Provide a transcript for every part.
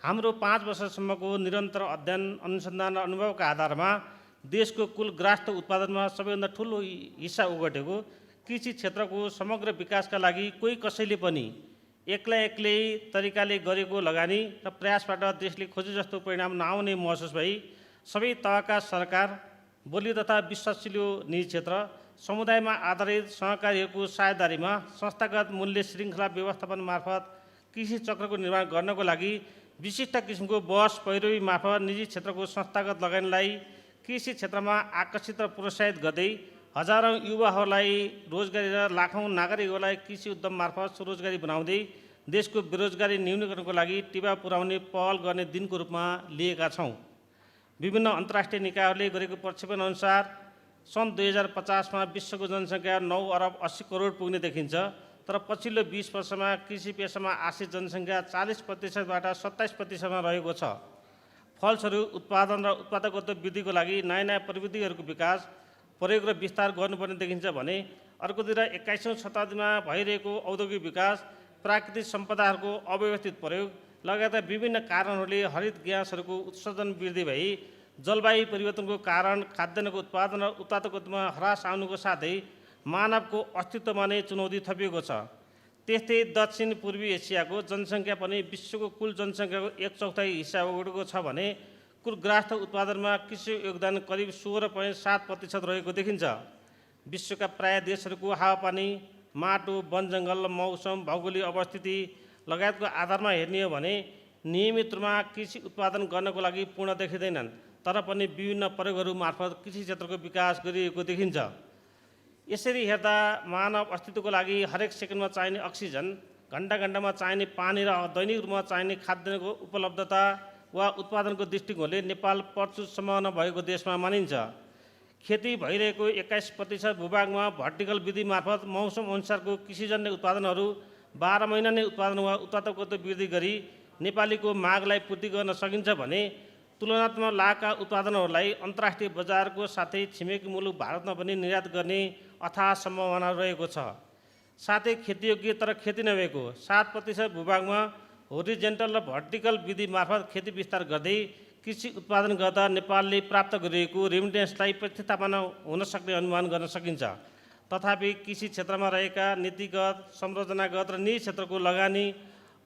हाम्रो 5 वर्षसम्मको निरन्तर अध्ययन अनुसन्धान र अनुभवका आधारमा देशको कुल ग्रास्थ उत्पादनमा सबैभन्दा ठुलो हिस्सा ओगटेको कृषि क्षेत्रको समग्र विकासका लागि कोही कसैले पनि एक्लै तरिकाले गरेको लगानी र प्रयासबाट देशले खोजे जस्तो परिणाम नआउने महसुस भई सबै तहका सरकार, बलियो तथा विश्वसनीय निजी क्षेत्र, समुदायमा आधारित सहकारीहरूको साझेदारीमा संस्थागत मूल्य श्रृङ्खला व्यवस्थापन मार्फत कृषि चक्रको निर्माण गर्नको लागि विशिष्ट किसिमको बस पैरवी मार्फत निजी क्षेत्रको संस्थागत लगानीलाई कृषि क्षेत्रमा आकर्षित र प्रोत्साहित गर्दै हजारौँ युवाहरूलाई रोजगारी र लाखौँ नागरिकहरूलाई कृषि उद्यम मार्फत स्वरोजगारी बनाउँदै देशको बेरोजगारी न्यूनीकरणको लागि टिभा पुर्याउने पहल गर्ने दिनको रूपमा लिएका छौँ। विभिन्न अन्तर्राष्ट्रिय निकायहरूले गरेको प्रक्षेपण अनुसार सन् 2050मा विश्वको जनसङ्ख्या 9 अरब 80 करोड पुग्ने देखिन्छ, तर पछिल्लो 20 वर्षमा कृषि पेसामा आश्रित जनसङ्ख्या 40%बाट 27%मा रहेको छ। फलस्वरूप उत्पादन र उत्पादकत्व वृद्धिको लागि नयाँ प्रविधिहरूको विकास, प्रयोग र विस्तार गर्नुपर्ने देखिन्छ भने अर्कोतिर 21औं शताब्दीमा भइरहेको औद्योगिक विकास, प्राकृतिक सम्पदाहरूको अव्यवस्थित प्रयोग लगायतका विभिन्न कारणहरूले हरित ग्यासहरूको उत्सर्जन वृद्धि भई जलवायु परिवर्तनको कारण खाद्यान्नको उत्पादन र उत्पादकत्वमा ह्रास आउनुको साथै मानवको अस्तित्वमा नै चुनौती थपिएको छ। त्यस्तै दक्षिण पूर्वी एसियाको जनसङ्ख्या पनि विश्वको कुल जनसङ्ख्याको 1/4 हिस्सा ओगटेको छ भने कुल ग्रास्थ उत्पादनमा कृषि योगदान करिब 16.7% रहेको देखिन्छ। विश्वका प्राय देशहरूको हावापानी, माटो, वनजङ्गल, मौसम, भौगोलिक अवस्थिति लगायतको आधारमा हेर्ने हो भने नियमित रूपमा कृषि उत्पादन गर्नको लागि पूर्ण देखिँदैनन्, तर पनि विभिन्न प्रयोगहरू मार्फत कृषि क्षेत्रको विकास गरिएको देखिन्छ। यसरी हेर्दा मानव अस्तित्वको लागि हरेक सेकेन्डमा चाहिने अक्सिजन, घण्टा-घण्टामा चाहिने पानी र दैनिक रूपमा चाहिने खाद्यान्नको उपलब्धता वा उत्पादनको दृष्टिकोणले नेपाल प्रचुर सम्भावना भएको देशमा मानिन्छ। खेती भइरहेको 21% भूभागमा भर्टिकल विधि मार्फत मौसम अनुसारको कृषिजन्य उत्पादनहरू 12 महिना नै उत्पादन वा उत्पादकत्व वृद्धि गरी नेपालीको मागलाई पूर्ति गर्न सकिन्छ भने तुलनात्मक लाभका उत्पादनहरूलाई अन्तर्राष्ट्रिय बजारको साथै छिमेकी मुलुक भारतमा पनि निर्यात गर्ने अथाह सम्भावना रहेको छ। साथै खेतीयोग्य तर खेती नभएको 7% भूभागमा होरिजेन्टल र भर्टिकल विधि मार्फत खेती विस्तार गर्दै कृषि उत्पादन गर्दा नेपालले प्राप्त गरिएको रेमिटेन्सलाई प्रतिस्थापन हुन सक्ने अनुमान गर्न सकिन्छ। तथापि कृषि क्षेत्रमा रहेका नीतिगत, संरचनागत र निजी क्षेत्रको लगानी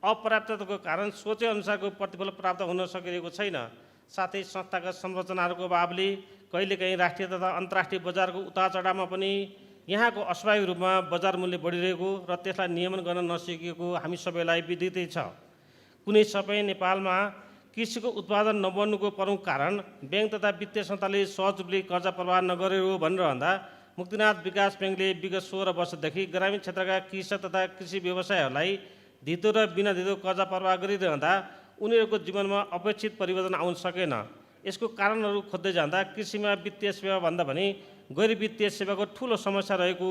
अपर्याप्तताको कारण सोचे अनुसारको प्रतिफल प्राप्त हुन सकिरहेको छैन। साथै संस्थागत संरचनाहरूको अभावले कहिलेकाहीँ राष्ट्रिय तथा अन्तर्राष्ट्रिय बजारको उतार चढावमा पनि यहाँको अस्वाभाविक रूपमा बजार मूल्य बढिरहेको र त्यसलाई नियमन गर्न नसकिएको हामी सबैलाई विदितै छ। कुनै समय नेपालमा कृषिको उत्पादन नबढ्नुको प्रमुख कारण ब्याङ्क तथा वित्तीय संस्थाले सहज रूपले कर्जा प्रवाह नगरेको भनिरहँदा मुक्तिनाथ विकास ब्याङ्कले विगत 16 वर्षदेखि ग्रामीण क्षेत्रका कृषक तथा कृषि व्यवसायहरूलाई धितो र बिना धितो कर्जा प्रवाह गरिरहँदा उनीहरूको जीवनमा अपेक्षित परिवर्तन आउन सकेन। यसको कारणहरू खोज्दै जाँदा कृषिमा वित्तीय सेवाभन्दा पनि गैर वित्तीय सेवाको ठुलो समस्या रहेको,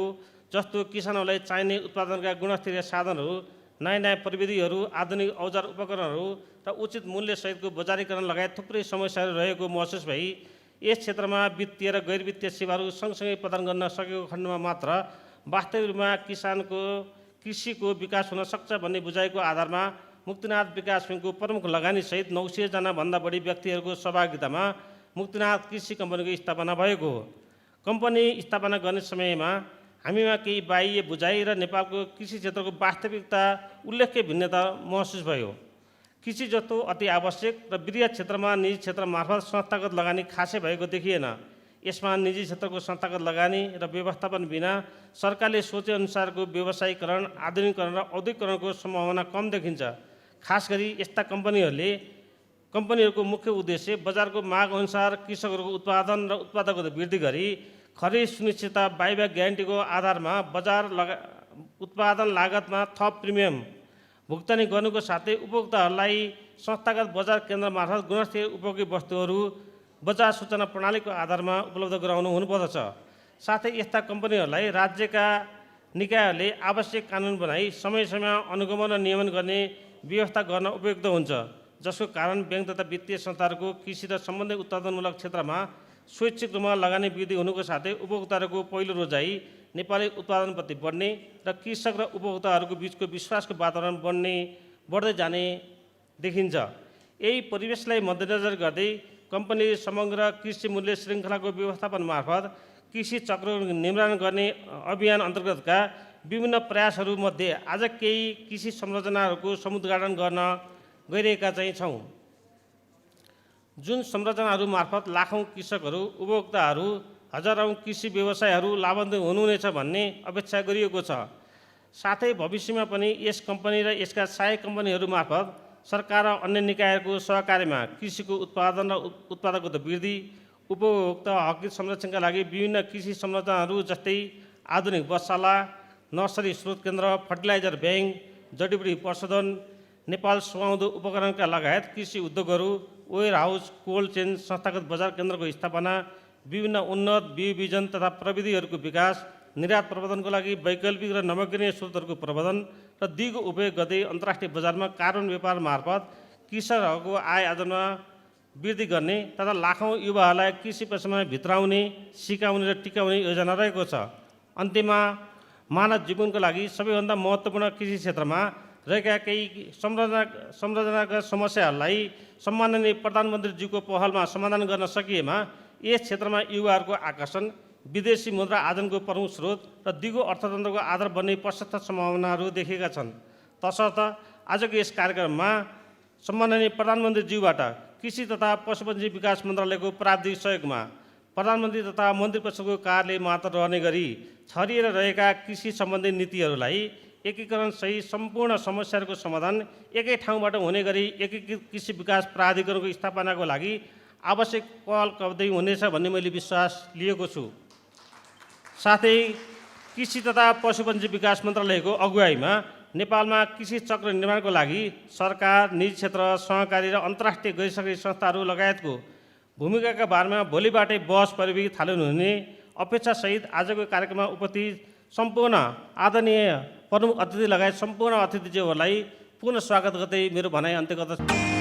जस्तो किसानहरूलाई चाहिने उत्पादनका गुणस्तरीय साधनहरू, नयाँ प्रविधिहरू, आधुनिक औजार उपकरणहरू र उचित मूल्यसहितको बजारीकरण लगायत थुप्रै समस्याहरू रहेको महसुस भई यस क्षेत्रमा वित्तीय र गैर वित्तीय सेवाहरू सँगसँगै प्रदान गर्न सकेको खण्डमा मात्र वास्तविक रूपमा कृषिको विकास हुन सक्छ भन्ने बुझाइको आधारमा मुक्तिनाथ विकास ब्याङ्कको प्रमुख लगानीसहित 900 जनाभन्दा बढी व्यक्तिहरूको सहभागितामा मुक्तिनाथ कृषि कम्पनीको स्थापना भएको हो। कम्पनी स्थापना गर्ने समयमा हामीमा केही बाह्य बुझाइ र नेपालको कृषि क्षेत्रको वास्तविकता उल्लेख्य भिन्नता महसुस भयो। कृषि जस्तो अति आवश्यक र वृहत क्षेत्रमा निजी क्षेत्र मार्फत संस्थागत लगानी खासै भएको देखिएन। यसमा निजी क्षेत्रको संस्थागत लगानी र व्यवस्थापन बिना सरकारले सोचे अनुसारको व्यवसायीकरण, आधुनिकीकरण र औद्योगिकरणको सम्भावना कम देखिन्छ। खास गरी यस्ता कम्पनीहरूको मुख्य उद्देश्य बजारको माग अनुसार कृषकहरूको उत्पादन र उत्पादकता वृद्धि गरी खरिद सुनिश्चितता, बाइब्याक ग्यारेन्टीको आधारमा उत्पादन लागतमा थप प्रिमियम भुक्तानी गर्नुको साथै उपभोक्ताहरूलाई संस्थागत बजार केन्द्र मार्फत गुणस्तरीय उपभोग्य वस्तुहरू बजार सूचना प्रणालीको आधारमा उपलब्ध गराउनु हुनुपर्दछ। साथै यस्ता कम्पनीहरूलाई राज्यका निकायहरूले आवश्यक कानुन बनाई समय समयमा अनुगमन र नियमन गर्ने व्यवस्था गर्न उपयुक्त हुन्छ, जसको कारण ब्याङ्क तथा वित्तीय संस्थाहरूको कृषि र सम्बन्धित उत्पादनमूलक क्षेत्रमा स्वैच्छिक रूपमा लगानी वृद्धि हुनुको साथै उपभोक्ताहरूको पहिलो रोजाइ नेपाली उत्पादनप्रति बढ्ने र कृषक र उपभोक्ताहरूको बीचको विश्वासको वातावरण बढ्दै जाने देखिन्छ। यही परिवेशलाई मध्यनजर गर्दै कम्पनी समग्र कृषि मूल्य श्रृङ्खलाको व्यवस्थापन मार्फत कृषि चक्र निर्माण गर्ने अभियान अन्तर्गतका विभिन्न प्रयासहरूमध्ये आज केही कृषि संरचनाहरूको समुद्घाटन गर्न गइरहेका चाहिँ छौँ। जुन संरचनाहरू मार्फत लाखौँ कृषकहरू, उपभोक्ताहरू, हजारौँ कृषि व्यवसायहरू लाभान्वित हुनुहुनेछ भन्ने अपेक्षा गरिएको छ। साथै भविष्यमा पनि यस कम्पनी र यसका सहायक कम्पनीहरू मार्फत सरकार र अन्य निकायहरूको सहकार्यमा कृषिको उत्पादन र उत्पादकता वृद्धि, उपभोक्ता हक संरक्षणका लागि विभिन्न कृषि संरचनाहरू जस्तै आधुनिक बसशाला, नर्सरी स्रोत केन्द्र, फर्टिलाइजर ब्याङ्क, जडीबुटी प्रशोधन, नेपाल सुहाउँदो उपकरणका लगायत कृषि उद्योगहरू, वेयर हाउस, कोल्ड चेन, संस्थागत बजार केन्द्रको स्थापना, विभिन्न उन्नत बिउ बिजन तथा प्रविधिहरूको विकास, निर्यात प्रबन्धनको लागि वैकल्पिक र नवीकरणीय स्रोतहरूको प्रबन्धन र दिगो उपयोग गर्दै अन्तर्राष्ट्रिय बजारमा कार्बन व्यापार मार्फत कृषकहरूको आय आर्जनमा वृद्धि गर्ने तथा लाखौँ युवाहरूलाई कृषि पेसामा भित्राउने, सिकाउने र टिकाउने योजना रहेको छ। अन्त्यमा मानव जीवनको लागि सबैभन्दा महत्त्वपूर्ण कृषि क्षेत्रमा रहेका केही संरचनाका समस्याहरूलाई सम्माननीय प्रधानमन्त्रीज्यूको पहलमा समाधान गर्न सकिएमा यस क्षेत्रमा युवाहरूको आकर्षण, विदेशी मुद्रा आर्जनको प्रमुख स्रोत र दिगो अर्थतन्त्रको आधार बन्ने प्रशस्त सम्भावनाहरू देखिएका छन्। तसर्थ आजको यस कार्यक्रममा सम्माननीय प्रधानमन्त्रीज्यूबाट कृषि तथा पशुपन्छी विकास मन्त्रालयको प्राविधिक सहयोगमा प्रधानमन्त्री तथा मन्त्री परिषदको कार्यालय मात्र रहने गरी छरिएर रहेका कृषि सम्बन्धी नीतिहरूलाई एकीकरण सहित सम्पूर्ण समस्याहरूको समाधान एकै ठाउँबाट हुने गरी एकीकृत कृषि विकास प्राधिकरणको स्थापनाको लागि आवश्यक पहल गर्दै हुनेछ भन्ने मैले विश्वास लिएको छु। साथै कृषि तथा पशुपन्छी विकास मन्त्रालयको अगुवाईमा नेपालमा कृषि चक्र निर्माणको लागि सरकार, निजी क्षेत्र, सहकारी र अन्तर्राष्ट्रिय गैर सरकारी संस्थाहरू लगायतको भूमिकाका बारेमा भोलिबाटै बहस परिवेगी थाल्नुहुने अपेक्षासहित आजको कार्यक्रममा उपस्थित सम्पूर्ण आदरणीय प्रमुख अतिथि लगायत सम्पूर्ण अतिथिज्यूहरूलाई पुनः स्वागत गर्दै मेरो भनाइ अन्त्य गर्दछु।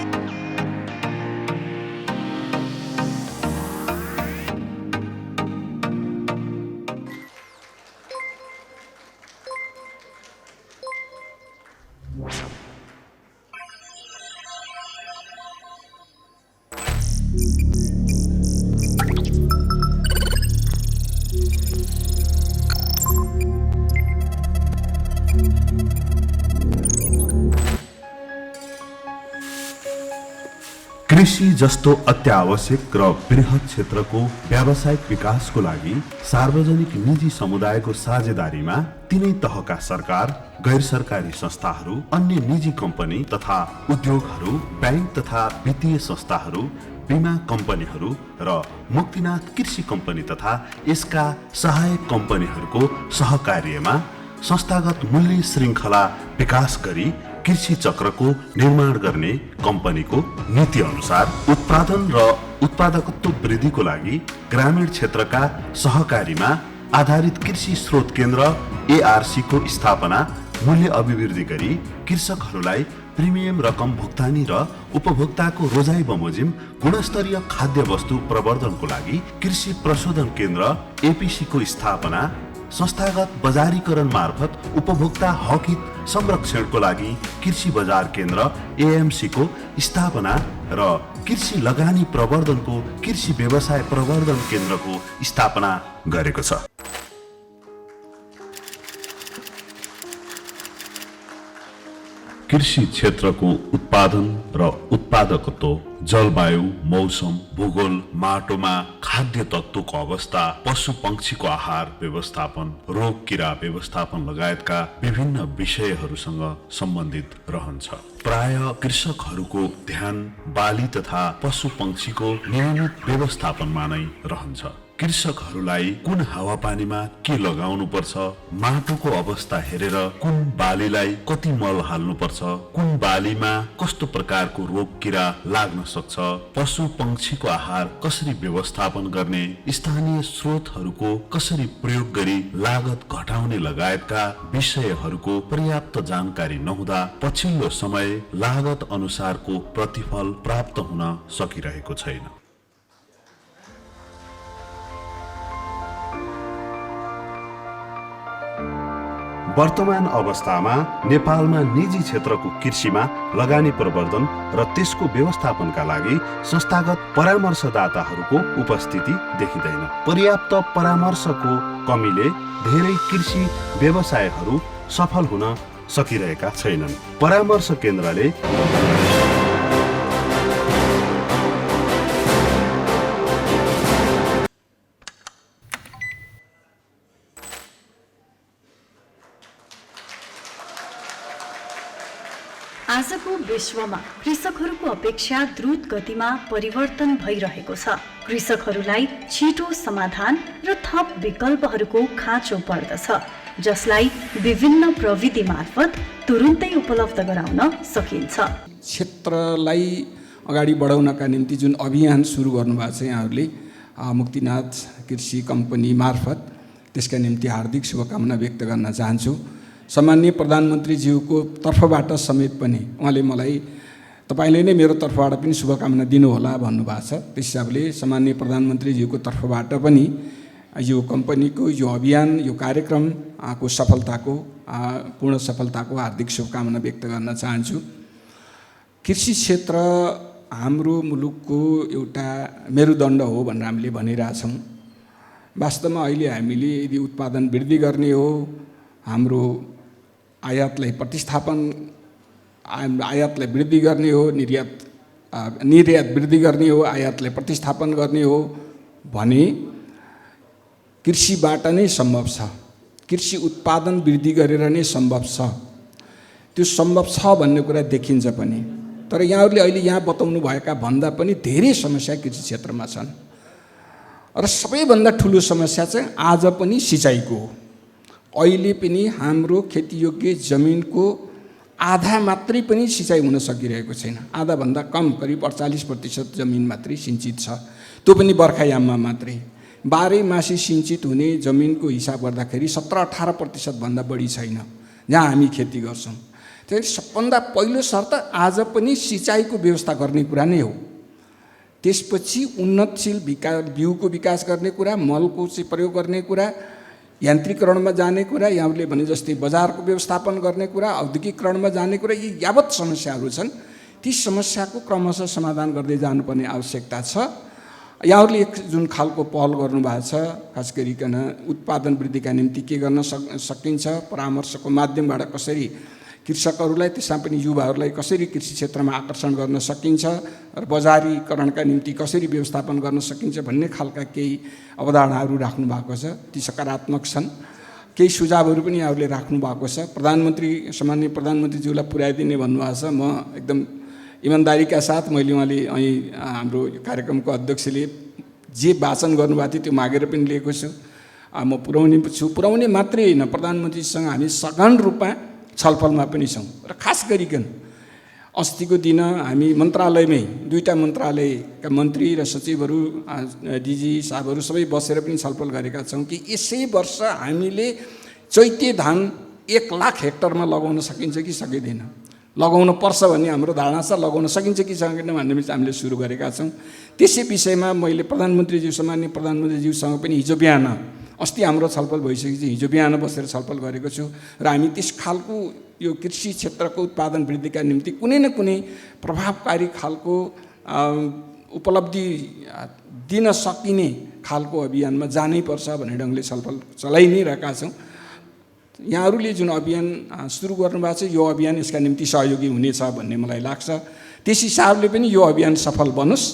कृषि जस्तो अत्यावश्यक र बृहत क्षेत्रको व्यावसायिक विकासको लागि सार्वजनिक निजी समुदायको साझेदारीमा तीनै तहका सरकार, गैर सरकारी संस्थाहरू, अन्य निजी कम्पनी तथा उद्योगहरू, ब्याङ्क तथा वित्तीय संस्थाहरू, बीमा कम्पनीहरू र मुक्तिनाथ कृषि कम्पनी तथा यसका सहायक कम्पनीहरूको सहकार्यमा संस्थागत मूल्य श्रृङ्खला विकास गरी कृषि चक्रको निर्माण गर्ने कम्पनीको नीति अनुसार उत्पादन र उत्पादकत्व वृद्धिको लागि ग्रामीण क्षेत्रका सहकारीमा आधारित कृषि स्रोत केन्द्र ARC को स्थापना, मूल्य अभिवृद्धि गरी कृषकहरूलाई प्रिमियम रकम भुक्तानी र उपभोक्ताको रोजाइ बमोजिम गुणस्तरीय खाद्य वस्तु प्रवर्धनको लागि कृषि प्रशोधन केन्द्र APC को स्थापना, संस्थागत बजारीकरण मार्फत उपभोक्ता हक हित संरक्षणको लागि कृषि बजार केन्द्र AMC को स्थापना र कृषि लगानी प्रवर्धनको कृषि व्यवसाय प्रवर्धन केन्द्रको स्थापना गरेको छ। कृषि क्षेत्रको उत्पादन र उत्पादकत्व, जलवायु, मौसम, भूगोल, माटोमा खाद्य तत्त्वको अवस्था, पशु पक्षीको आहार व्यवस्थापन, रोग किरा व्यवस्थापन लगायतका विभिन्न विषयहरूसँग सम्बन्धित रहन्छ। प्राय कृषकहरूको ध्यान बाली तथा पशु पक्षीको नियमित व्यवस्थापनमा नै रहन्छ। कृषकहरूलाई कुन हावापानीमा के लगाउनु पर्छ, माटोको अवस्था हेरेर कुन बालीलाई कति मल हाल्नु पर्छ, कुन बालीमा कस्तो प्रकारको रोग किरा लाग्न सक्छ, पशु पक्षीको आहार कसरी व्यवस्थापन गर्ने, स्थानीय स्रोतहरूको कसरी प्रयोग गरी लागत घटाउने लगायतका विषयहरूको पर्याप्त जानकारी नहुँदा पछिल्लो समय लागत अनुसारको प्रतिफल प्राप्त हुन सकिरहेको छैन। वर्तमान अवस्थामा नेपालमा निजी क्षेत्रको कृषिमा लगानी प्रवर्धन र त्यसको व्यवस्थापनका लागि संस्थागत परामर्शदाताहरूको उपस्थिति देखिँदैन। पर्याप्त परामर्शको कमीले धेरै कृषि व्यवसायहरू सफल हुन सकिरहेका छैनन्। परामर्श केन्द्रले आजको विश्वमा कृषकहरूको अपेक्षा द्रुत गतिमा परिवर्तन भइरहेको छ। कृषकहरूलाई छिटो समाधान र थप विकल्पहरूको खाँचो पर्दछ, जसलाई विभिन्न प्रविधि मार्फत तुरुन्तै उपलब्ध गराउन सकिन्छ। क्षेत्रलाई अगाडि बढाउनका निम्ति जुन अभियान सुरु गर्नुभएको छ यहाँहरूले मुक्तिनाथ कृषि कम्पनी मार्फत, त्यसका निम्ति हार्दिक शुभकामना व्यक्त गर्न चाहन्छु। सम्माननीय प्रधानमन्त्रीज्यूको तर्फबाट समेत पनि उहाँले मलाई तपाईँले नै मेरो तर्फबाट पनि शुभकामना दिनुहोला भन्नुभएको छ। त्यस हिसाबले सम्माननीय प्रधानमन्त्रीज्यूको तर्फबाट पनि यो कम्पनीको यो अभियान, यो कार्यक्रमको सफलताको पूर्ण सफलताको हार्दिक शुभकामना व्यक्त गर्न चाहन्छु। कृषि क्षेत्र हाम्रो मुलुकको एउटा मेरुदण्ड हो भनेर हामीले भनिरहेछौँ। वास्तवमा अहिले हामीले यदि उत्पादन वृद्धि गर्ने हो, हाम्रो आयातलाई वृद्धि गर्ने हो, निर्यात वृद्धि गर्ने हो, आयातलाई प्रतिस्थापन गर्ने हो भने कृषिबाट नै सम्भव छ। कृषि उत्पादन वृद्धि गरेर नै सम्भव छ। त्यो सम्भव छ भन्ने कुरा देखिन्छ पनि। तर यहाँहरूले अहिले यहाँ बताउनु भएका भन्दा पनि धेरै समस्या कृषि क्षेत्रमा छन् र सबैभन्दा ठुलो समस्या चाहिँ आज पनि सिँचाइको हो। अहिले पनि हाम्रो खेतीयोग्य जमिनको आधा मात्रै पनि सिँचाइ हुन सकिरहेको छैन। आधाभन्दा कम, करिब 48% जमिन मात्रै सिंचित छ, त्यो पनि बर्खायाममा मात्रै। बाह्रैमासी सिंचित हुने जमिनको हिसाब गर्दाखेरि 17-18% भन्दा बढी छैन जहाँ हामी खेती गर्छौँ। त्यसैले सबभन्दा पहिलो शर्त आज पनि सिँचाइको व्यवस्था गर्ने कुरा नै हो। त्यसपछि उन्नतशील बिउको विकास गर्ने कुरा, मलको चाहिँ प्रयोग गर्ने कुरा, यान्त्रिकरणमा जाने कुरा, यहाँले भने जस्तै बजारको व्यवस्थापन गर्ने कुरा, औद्योगिकरणमा जाने कुरा, यी यावत समस्याहरू छन्। ती समस्याको क्रमशः समाधान गर्दै जानुपर्ने आवश्यकता छ। यहाँहरूले एक जुन खालको पहल गर्नुभएको छ, खास गरिकन उत्पादन वृद्धिका निम्ति के गर्न सकिन्छ, परामर्शको माध्यमबाट कसरी कृषकहरूलाई, त्यसमा पनि युवाहरूलाई कसरी कृषि क्षेत्रमा आकर्षण गर्न सकिन्छ र बजारीकरणका निम्ति कसरी व्यवस्थापन गर्न सकिन्छ भन्ने खालका केही अवधारणाहरू राख्नु भएको छ। ती सकारात्मक छन्। केही सुझावहरू पनि यहाँहरूले राख्नु भएको छ। सम्माननीय प्रधानमन्त्रीज्यूलाई पुर्याइदिने भन्नुभएको छ। म एकदम इमान्दारीका साथ मैले उहाँले અહીં हाम्रो कार्यक्रमको अध्यक्षले जे वाचन गर्नुभएको थियो त्यो मागेर पनि लिएको छु। म पुर्याउने मात्रै होइन, प्रधानमन्त्रीसँग हामी सघन रूपमा छलफलमा पनि छौँ। र खास गरिकन अस्तिको दिन हामी मन्त्रालयमै दुईटा मन्त्रालयका मन्त्री र सचिवहरू, डिजी साहबहरू सबै बसेर पनि छलफल गरेका छौँ कि यसै वर्ष हामीले चैते धान 1 लाख हेक्टरमा लगाउन सकिन्छ कि सकिँदैन। लगाउन पर्छ भन्ने हाम्रो धारणा छ। लगाउन सकिन्छ कि सकिँदैन भन्ने हामीले सुरु गरेका छौँ। त्यसै विषयमा मैले सम्माननीय प्रधानमन्त्रीज्यूसँग पनि हिजो बिहान, अस्ति हाम्रो छलफल भइसकेपछि हिजो बिहान बसेर छलफल गरेको छु र हामी त्यस खालको यो कृषि क्षेत्रको उत्पादन वृद्धिका निम्ति कुनै न कुनै प्रभावकारी खालको उपलब्धि दिन सकिने खालको अभियानमा जानै पर्छ भन्ने ढङ्गले छलफल चलाइ नै रहेका छौँ। यहाँहरूले जुन अभियान सुरु गर्नुभएको छ, यो अभियान यसका निम्ति सहयोगी हुनेछ भन्ने मलाई लाग्छ। त्यस हिसाबले पनि यो अभियान सफल बनोस्।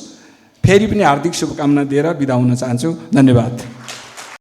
फेरि पनि हार्दिक शुभकामना दिएर बिदा हुन चाहन्छु। धन्यवाद।